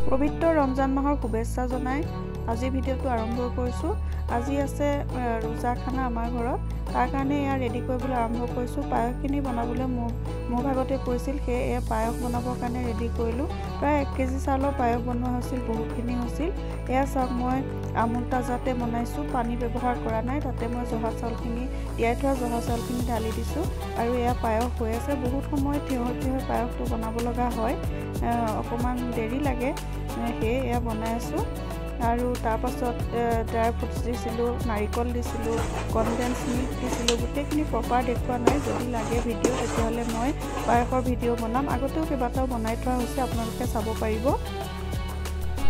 পবিত্ৰ ৰমজান মাহৰ শুভেচ্ছা জনাই আজি ভিডিঅ'টো আৰম্ভ কৰিছোঁ। আজি আছে ৰোজা খানা আমাৰ ঘৰত, তাৰ কাৰণে এয়া ৰেডি কৰিবলৈ আৰম্ভ কৰিছোঁ। পায়সখিনি বনাবলৈ মোৰ ভাগতে কৈছিল, সেয়ে এয়া পায়স বনাবৰ কাৰণে ৰেডি কৰিলোঁ। প্ৰায় 1 কেজি চাউলৰ পায়স বনোৱা হৈছিল, বহুতখিনি হৈছিল। এয়া চাওক, মই আমুল তাজাতে বনাইছোঁ, পানী ব্যৱহাৰ কৰা নাই। তাতে মই জহা চাউলখিনি তিয়াই থোৱা জহা চাউলখিনি ঢালি দিছোঁ আৰু এয়া পায়স হৈ আছে। বহুত সময় থিয় হৈ পায়সটো বনাব লগা হয়, অকণমান দেৰি লাগে, সেয়ে এয়া বনাই আছোঁ। আৰু তাৰপাছত ড্ৰাই ফ্ৰুটছ দিছিলোঁ, নাৰিকল দিছিলোঁ, কনডেন্স মিল্ক দিছিলোঁ। গোটেইখিনি প্ৰপাৰ দেখুওৱা নাই, যদি লাগে ভিডিঅ' তেতিয়াহ'লে মই পায়সৰ ভিডিঅ' বনাম। আগতেও কেইবাটাও বনাই থোৱা হৈছে, আপোনালোকে চাব পাৰিব।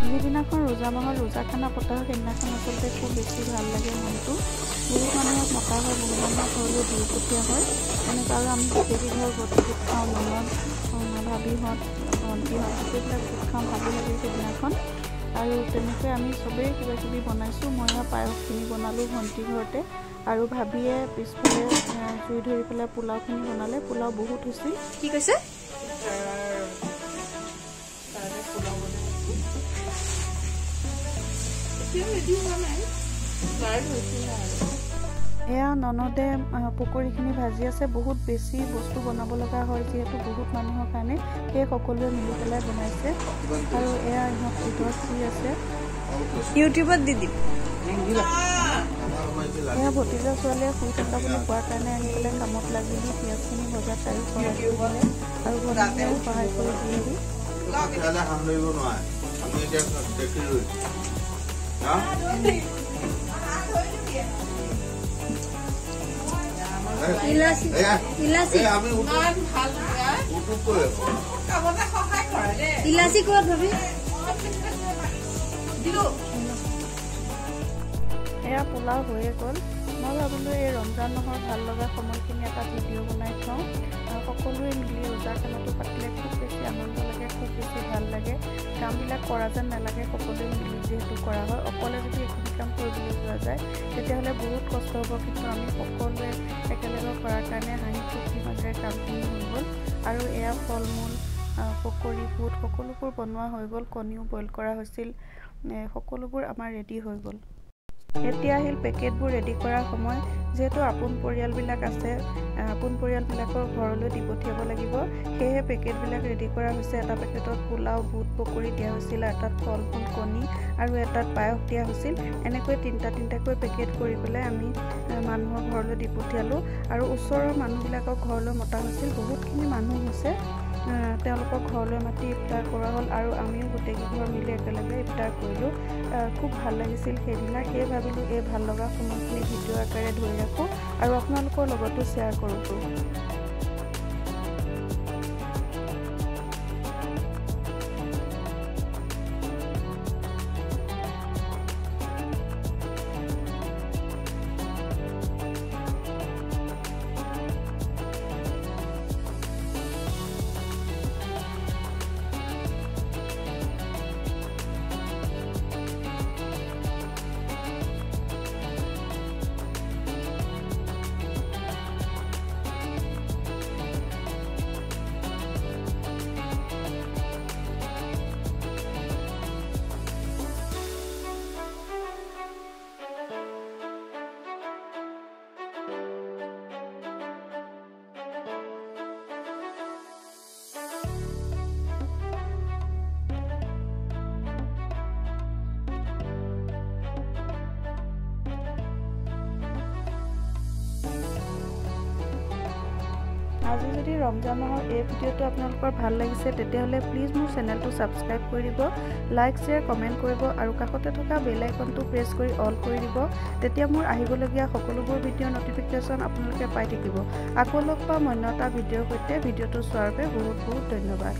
যিদিনাখন ৰোজা মাহৰ ৰোজা খানা পতা হয় সেইদিনাখন আচলতে খুব বেছি ভাল লাগে মনটো। বহুত মানুহক মতা হয়, বহুত মানুহক ঘৰলৈ দি পঠিওৱা হয়। এনেকুৱা আৰু আমি গোটেইকেইঘৰ গোট খাওঁ, ননদ ভাবিহঁত ভণ্টিহঁত গোটেইবিলাক গোট খাওঁ, ভালো লাগে সেইদিনাখন। আৰু তেনেকৈ আমি চবেই কিবাকিবি বনাইছোঁ। মই পায়সখিনি বনালোঁ ভণ্টিৰ ঘৰতে, আৰু ভাবিয়ে পিছফালে জুই ধৰি পেলাই পোলাওখিনি বনালে। পোলাও বহুত হৈছিল। কি কৈছে? এয়া ননদে পকৰীখিনি ভাজি আছে। বহুত বেছি বস্তু বনাব লগা হয় যিহেতু বহুত মানুহৰ কাৰণে, সেয়ে সকলোৱে মিলি পেলাই বনাইছে। আৰু এয়া ইহঁত ভিতৰত কি আছে ইউটিউবত দি দিম। এয়া ভতিজা ছোৱালীয়ে শুই থকা বুলি কোৱাৰ কাৰণে আনি পেলাই কামত লাগিলি। পিঁয়াজখিনি ভজাত তাইও সহায় কৰি দিলে আৰু ভণ্টিয়েও সহায় কৰি দিলেহি। ইলাচি ক'ত ভাবি? এয়া পোলাও হৈয়ে গ'ল। মই ভাবিলোঁ এই ৰমজান মাহৰ ভাল লগা সময়খিনি এটা ভিডিঅ' বনাই থওঁ। সকলোৱে মিলি ৰোজা খানাটো পাতিলে খুব বেছি আনন্দ লাগে, খুব বেছি ভাল লাগে। কামবিলাক কৰা যেন নালাগে, সকলোৱে মিলি যিহেতু কৰা হয়। অকলে যদি এইখিনি কাম কৰিবলৈ যোৱা যায় তেতিয়াহ'লে বহুত কষ্ট হ'ব, কিন্তু আমি সকলোৱে একেলগে কৰাৰ কাৰণে হাঁহি ফূৰ্তি মাজেৰে কামখিনি হৈ গ'ল। আৰু এয়া ফল মূল, পকৰী, বুট সকলোবোৰ বনোৱা হৈ গ'ল। কণীও বইল কৰা হৈছিল। সকলোবোৰ আমাৰ ৰেডি হৈ গ'ল। এতিয়া আহিল পেকেটবোৰ ৰেডি কৰাৰ সময়। যিহেতু আপোন পৰিয়ালবিলাক আছে, আপোন পৰিয়ালবিলাকৰ ঘৰলৈ দি পঠিয়াব লাগিব, সেয়েহে পেকেটবিলাক ৰেডি কৰা হৈছে। এটা পেকেটত পোলাও, বুট, পকৰী দিয়া হৈছিল, এটাত ফল মূল, কণী আৰু এটাত পায়স দিয়া হৈছিল। এনেকৈ তিনিটাকৈ পেকেট কৰি পেলাই আমি মানুহৰ ঘৰলৈ দি পঠিয়ালোঁ। আৰু ওচৰৰ মানুহবিলাকক ঘৰলৈ মতা হৈছিল। বহুতখিনি মানুহ হৈছে, তেওঁলোকক ঘৰলৈ মাতি ইফতাৰ কৰোৱা হ'ল আৰু আমিও গোটেইকেইঘৰ মিলি একেলগে ইফতাৰ কৰিলোঁ। খুব ভাল লাগিছিল সেইদিনা। সেয়ে ভাবিলোঁ এই ভাল লগা সময়খিনি ভিডিঅ' আকাৰে ধৰি ৰাখোঁ আৰু আপোনালোকৰ লগতো শ্বেয়াৰ কৰোঁ। আজি যদি ৰমজান মাহৰ এই ভিডিঅ'টো আপোনালোকৰ ভাল লাগিছে তেতিয়াহ'লে প্লিজ মোৰ চেনেলটো ছাবস্ক্ৰাইব কৰি দিব, লাইক শ্বেয়াৰ কমেণ্ট কৰিব আৰু কাষতে থকা বেল আইকনটো প্ৰেছ কৰি অল কৰি দিব। তেতিয়া মোৰ আহিবলগীয়া সকলোবোৰ ভিডিঅ'ৰ নটিফিকেশ্যন আপোনালোকে পাই থাকিব। আকৌ লগ পাম অন্য এটা ভিডিঅ'ৰ সৈতে। ভিডিঅ'টো চোৱাৰ বাবে বহুত বহুত ধন্যবাদ।